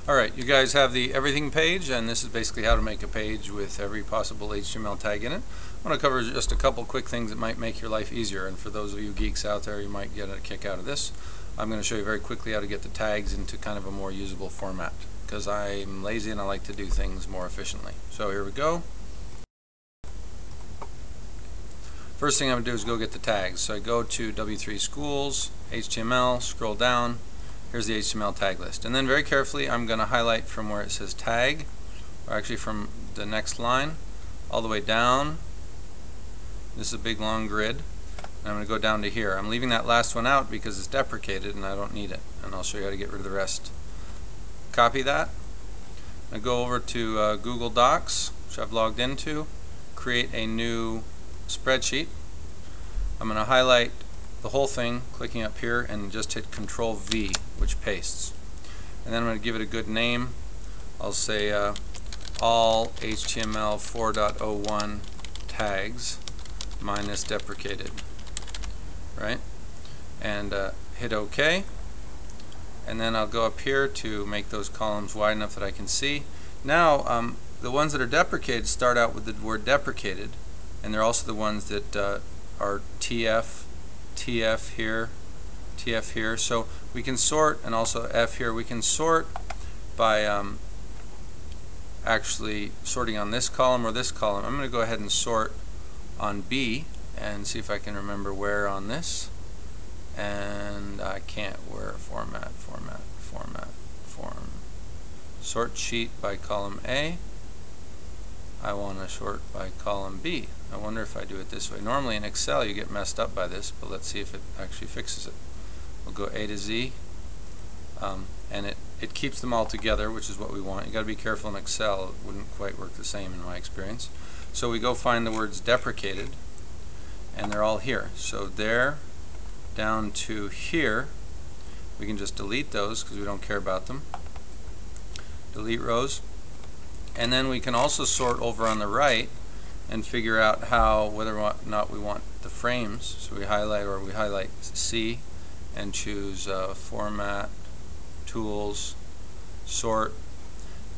Alright, you guys have the everything page, and this is basically how to make a page with every possible HTML tag in it. I want to cover just a couple quick things that might make your life easier, and for those of you geeks out there, you might get a kick out of this. I'm going to show you very quickly how to get the tags into kind of a more usable format, because I'm lazy and I like to do things more efficiently. So here we go. First thing I'm going to do is go get the tags. So I go to W3 Schools, HTML, scroll down. Here's the HTML tag list. And then very carefully I'm going to highlight from where it says tag, or actually from the next line, all the way down. This is a big long grid. And I'm going to go down to here. I'm leaving that last one out because it's deprecated and I don't need it. And I'll show you how to get rid of the rest. Copy that. I go over to Google Docs, which I've logged into, create a new spreadsheet. I'm going to highlight the whole thing, clicking up here, and just hit Control V, which pastes. And then I'm going to give it a good name. I'll say all HTML 4.01 tags minus deprecated, right? And hit OK. And then I'll go up here to make those columns wide enough that I can see. Now the ones that are deprecated start out with the word deprecated, and they're also the ones that are TF here, TF here. So we can sort, and also F here. We can sort by actually sorting on this column or this column. I'm going to go ahead and sort on B and see if I can remember where on this. And I can't. Where? Format. Sort sheet by column A. I want to sort by column B. I wonder if I do it this way. Normally in Excel you get messed up by this, but let's see if it actually fixes it. We'll go A to Z, and it keeps them all together, which is what we want. You got to be careful in Excel. It wouldn't quite work the same in my experience. So we go find the words deprecated, and they're all here. So there down to here, we can just delete those because we don't care about them. Delete rows. And then we can also sort over on the right and figure out how, whether or not we want the frames. So we highlight C and choose Format, Tools, Sort,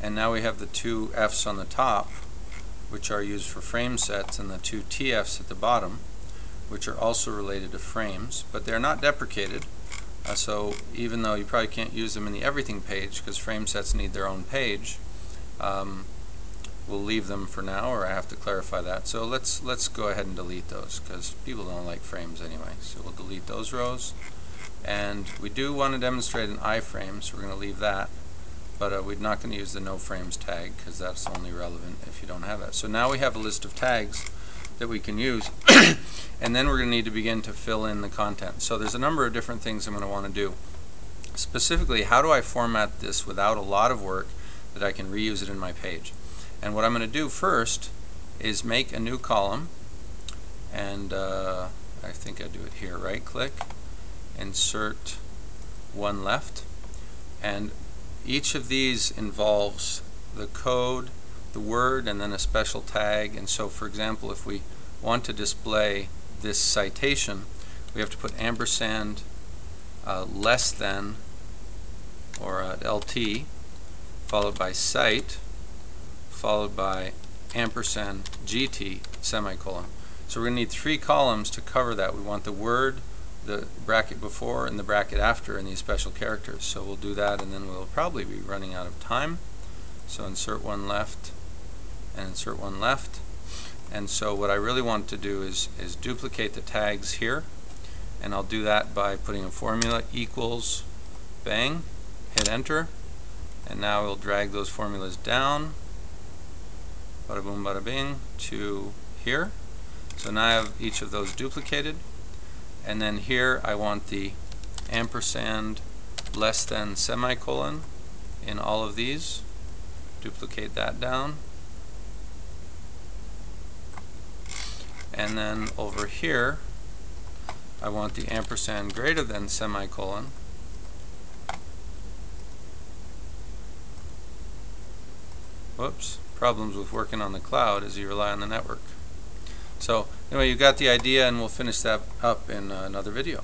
and now we have the two F's on the top, which are used for frame sets, and the two TFs at the bottom, which are also related to frames, but they're not deprecated. So even though you probably can't use them in the everything page because frame sets need their own page, we'll leave them for now, or I have to clarify that. So let's go ahead and delete those because people don't like frames anyway. So we'll delete those rows, and we do want to demonstrate an iframe, so we're going to leave that. But we're not going to use the no frames tag because that's only relevant if you don't have that. So now we have a list of tags that we can use, and then we're going to need to begin to fill in the content. So there's a number of different things I'm going to want to do. Specifically, how do I format this without a lot of work that I can reuse it in my page? And what I'm going to do first is make a new column, and I think I do it here. Right click, insert one left, and each of these involves the code, the word, and then a special tag. And so for example, if we want to display this citation, we have to put ampersand less than, or LT, followed by cite, followed by ampersand GT, semicolon. So we're going to need 3 columns to cover that. We want the word, the bracket before, and the bracket after in these special characters. So we'll do that, and then we'll probably be running out of time. So insert one left and insert one left. And so what I really want to do is duplicate the tags here, and I'll do that by putting a formula equals bang, hit enter, and now we'll drag those formulas down, bada boom bada bing, to here. So now I have each of those duplicated, and then here I want the ampersand less than semicolon in all of these. Duplicate that down, and then over here I want the ampersand greater than semicolon. Whoops, problems with working on the cloud as you rely on the network. So anyway, you got the idea, and we'll finish that up in another video.